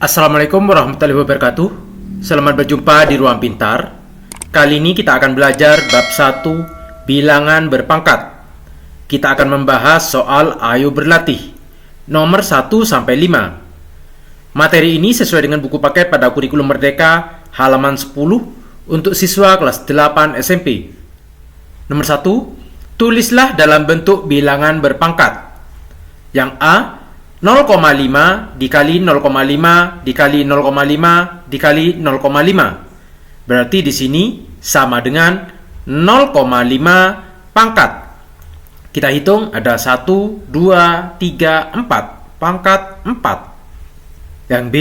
Assalamualaikum warahmatullahi wabarakatuh. Selamat berjumpa di Ruang Pintar. Kali ini kita akan belajar bab 1 bilangan berpangkat. Kita akan membahas soal ayo berlatih nomor 1 sampai 5. Materi ini sesuai dengan buku paket pada kurikulum Merdeka halaman 10 untuk siswa kelas 8 SMP. Nomor 1, tulislah dalam bentuk bilangan berpangkat. Yang A, 0,5 dikali 0,5 dikali 0,5 dikali 0,5. Berarti di sini sama dengan 0,5 pangkat. Kita hitung ada 1, 2, 3, 4. Pangkat 4. Yang B,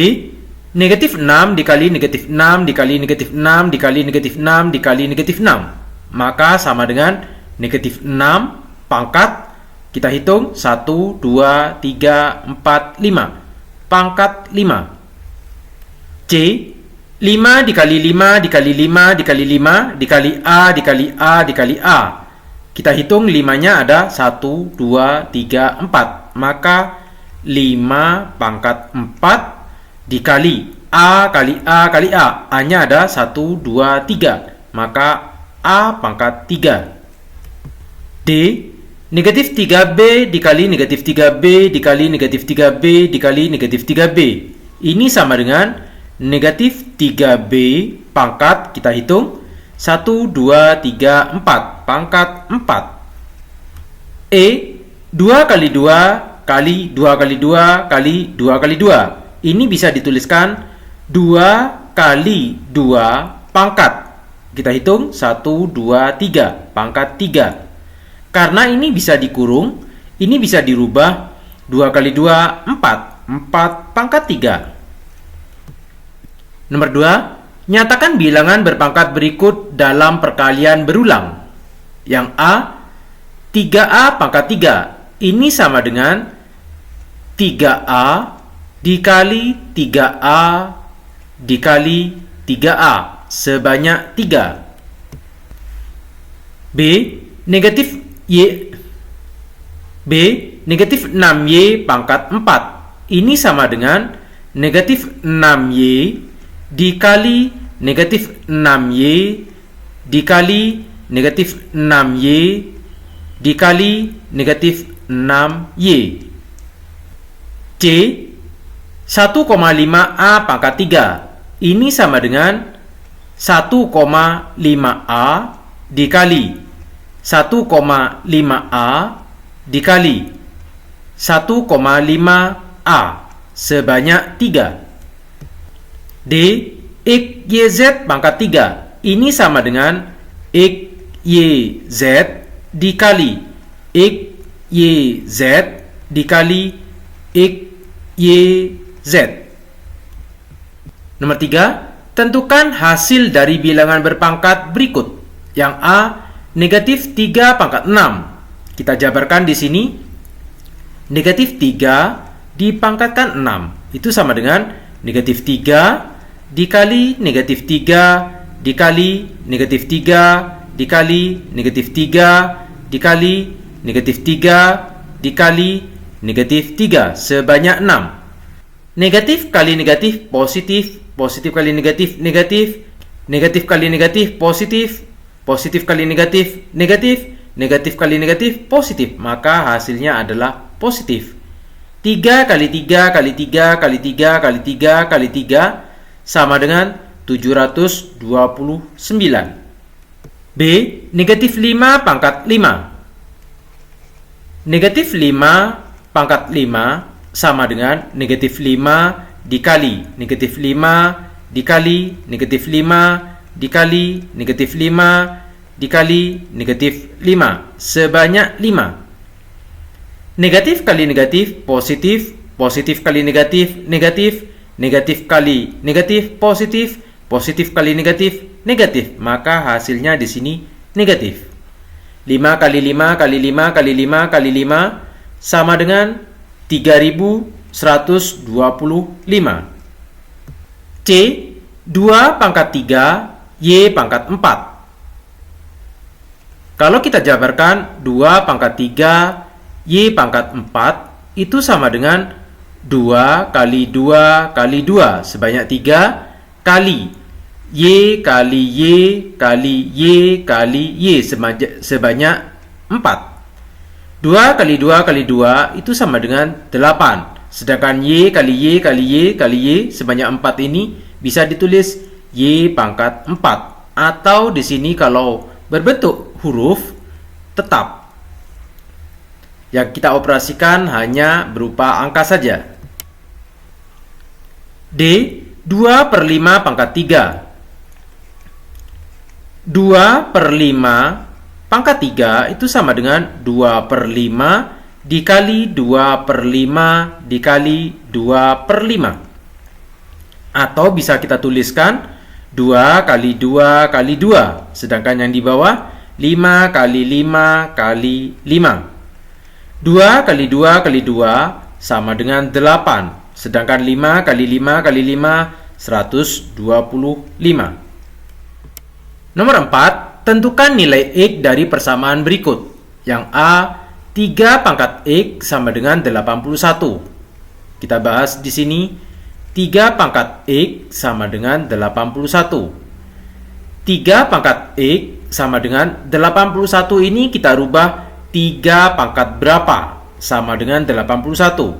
negatif 6 dikali negatif 6 dikali negatif 6 dikali negatif 6 dikali negatif 6. Maka sama dengan negatif 6 pangkat. Kita hitung 1, 2, 3, 4, 5. Pangkat 5. C, 5 dikali 5 dikali 5 dikali 5 dikali A dikali A dikali A. Kita hitung 5-nya ada 1, 2, 3, 4. Maka 5 pangkat 4 dikali A kali A kali A. A-nya ada 1, 2, 3. Maka A pangkat 3. D, negatif 3B dikali negatif 3B dikali negatif 3B dikali negatif 3B. Ini sama dengan negatif 3B pangkat, kita hitung 1, 2, 3, 4. Pangkat 4. E, 2 kali 2 kali 2 kali 2 kali 2 kali 2. Ini bisa dituliskan 2 kali 2 pangkat. Kita hitung 1, 2, 3. Pangkat 3. Karena ini bisa dikurung, ini bisa dirubah 2 kali 2, 4. 4 pangkat 3. Nomor 2, nyatakan bilangan berpangkat berikut dalam perkalian berulang. Yang A, 3A pangkat 3. Ini sama dengan 3A dikali 3A dikali 3A sebanyak 3. B, negatif negatif 6Y pangkat 4. Ini sama dengan negatif 6Y dikali negatif 6Y dikali negatif 6Y dikali negatif 6Y. C, 1,5A pangkat 3. Ini sama dengan 1,5A dikali 1,5A dikali 1,5A sebanyak 3. D, XYZ pangkat 3. Ini sama dengan XYZ dikali XYZ dikali XYZ. Nomor 3, tentukan hasil dari bilangan berpangkat berikut. Yang A, negatif 3 pangkat 6. Kita jabarkan di sini. Negatif 3 dipangkatkan 6. Itu sama dengan negatif 3 dikali negatif 3 dikali negatif 3 dikali negatif 3 dikali negatif 3 dikali negatif 3 sebanyak 6. Negatif kali negatif positif, positif kali negatif negatif, negatif kali negatif positif, positif kali negatif, negatif, negatif kali negatif, positif. Maka hasilnya adalah positif. 3 kali 3 kali 3 kali 3 kali 3 kali 3 sama dengan 729. B, negatif 5 pangkat 5. Negatif 5 pangkat 5 sama dengan negatif 5 dikali negatif 5 dikali negatif 5 dikali negatif 5 dikali negatif 5 sebanyak 5. Negatif kali negatif positif, positif kali negatif negatif, negatif kali negatif positif, positif kali negatif negatif. Maka hasilnya di sini negatif. 5 kali 5 kali 5 kali 5 kali 5 sama dengan 3125. C, 2 pangkat 3 Y pangkat 4. Kalau kita jabarkan 2 pangkat 3 Y pangkat 4 itu sama dengan 2 kali 2 kali 2 sebanyak 3 kali Y kali Y kali Y kali Y sebanyak 4. 2 kali 2 kali 2 itu sama dengan 8. Sedangkan Y kali Y kali Y kali Y sebanyak 4 ini bisa ditulis Y pangkat 4. Atau di sini kalau berbentuk huruf tetap, yang kita operasikan hanya berupa angka saja. D. 2 per 5 pangkat 3. 2 per 5 pangkat 3 itu sama dengan 2 per 5 dikali 2 per 5 dikali 2 per 5. Atau bisa kita tuliskan 2 kali 2 kali 2. Sedangkan yang di bawah 5 kali 5 kali 5. 2 kali 2 kali 2 sama dengan 8. Sedangkan 5 kali 5 kali 5 125. Nomor 4, tentukan nilai X dari persamaan berikut. Yang A, 3 pangkat X sama dengan 81. Kita bahas di sini 3 pangkat X sama dengan 81. 3 pangkat X sama dengan 81 ini kita rubah 3 pangkat berapa sama dengan 81,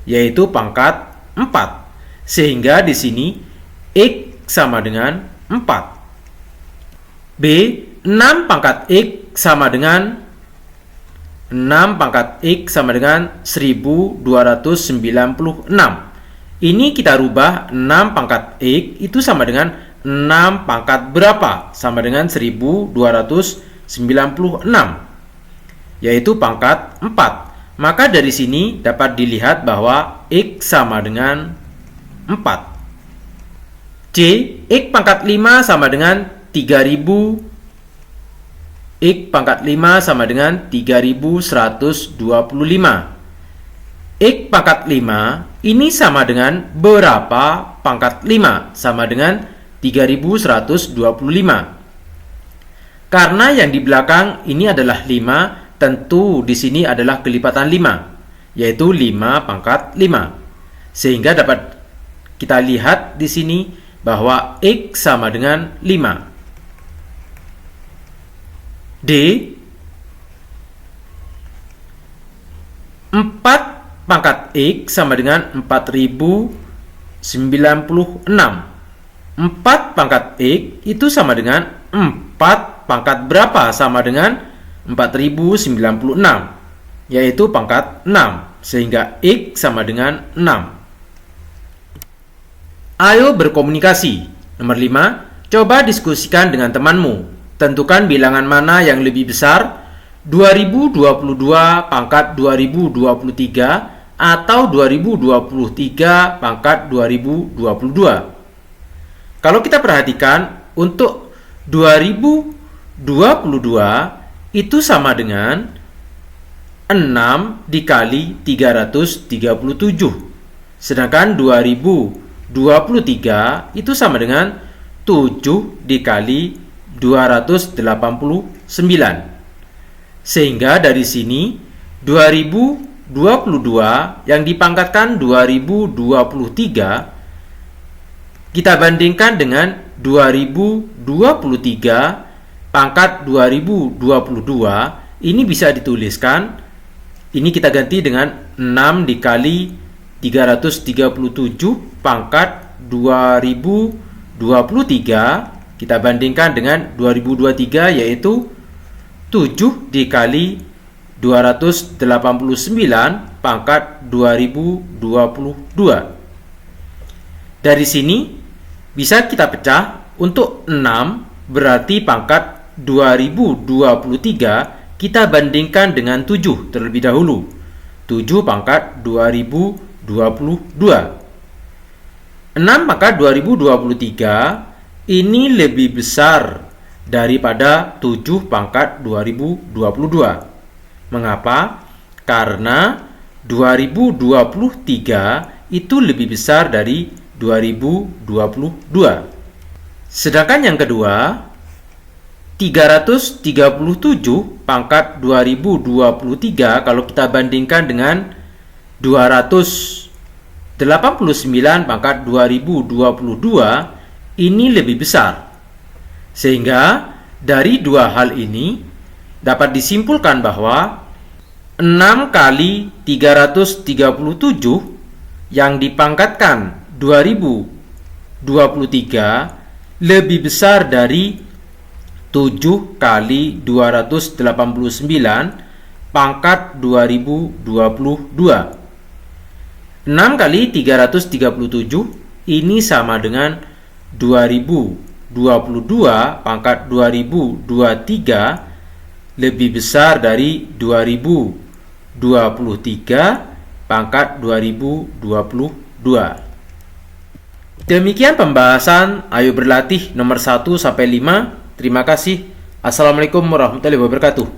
yaitu pangkat 4. Sehingga di sini X sama dengan 4. B. 6 pangkat X sama dengan 6 pangkat X sama dengan 1296. Ini kita rubah 6 pangkat X itu sama dengan 6 pangkat berapa sama dengan 1296, yaitu pangkat 4. Maka dari sini dapat dilihat bahwa X sama dengan 4. C. X pangkat 5 sama dengan 3000. X pangkat 5 sama dengan 3125. X pangkat 5 ini sama dengan berapa pangkat 5? Sama dengan 3125. Karena yang di belakang ini adalah 5, tentu di sini adalah kelipatan 5, yaitu 5 pangkat 5. Sehingga dapat kita lihat di sini bahwa X sama dengan 5. D. 4 pangkat X sama dengan 4096. 4 pangkat X itu sama dengan 4 pangkat berapa sama dengan 4096, yaitu pangkat 6. Sehingga X sama dengan 6. Ayo berkomunikasi. Nomor 5, coba diskusikan dengan temanmu. Tentukan bilangan mana yang lebih besar, 2022 pangkat 2023 atau 2023 pangkat 2022. Kalau kita perhatikan, untuk 2022 itu sama dengan 6 dikali 337. Sedangkan 2023 itu sama dengan 7 dikali 289. Sehingga dari sini 2022 yang dipangkatkan 2023 kita bandingkan dengan 2023 pangkat 2022, ini bisa dituliskan, ini kita ganti dengan 6 dikali 337 pangkat 2023, kita bandingkan dengan 2023, yaitu 7 dikali 289 pangkat 2022. Dari sini bisa kita pecah. Untuk 6 berarti pangkat 2023 kita bandingkan dengan 7 terlebih dahulu. 7 pangkat 2022. 6 pangkat 2023 ini lebih besar daripada 7 pangkat 2022. Mengapa? Karena 2023 itu lebih besar dari 2022. Sedangkan yang kedua, 337 pangkat 2023 kalau kita bandingkan dengan 200 89 pangkat 2022 ini lebih besar. Sehingga dari dua hal ini dapat disimpulkan bahwa 6 kali 337 yang dipangkatkan 2023 lebih besar dari 7 kali 289 pangkat 2022. 6 kali 337 ini sama dengan 2022 pangkat 2023 lebih besar dari 2023 pangkat 2022. Demikian pembahasan Ayo Berlatih nomor 1 sampai 5. Terima kasih. Assalamualaikum warahmatullahi wabarakatuh.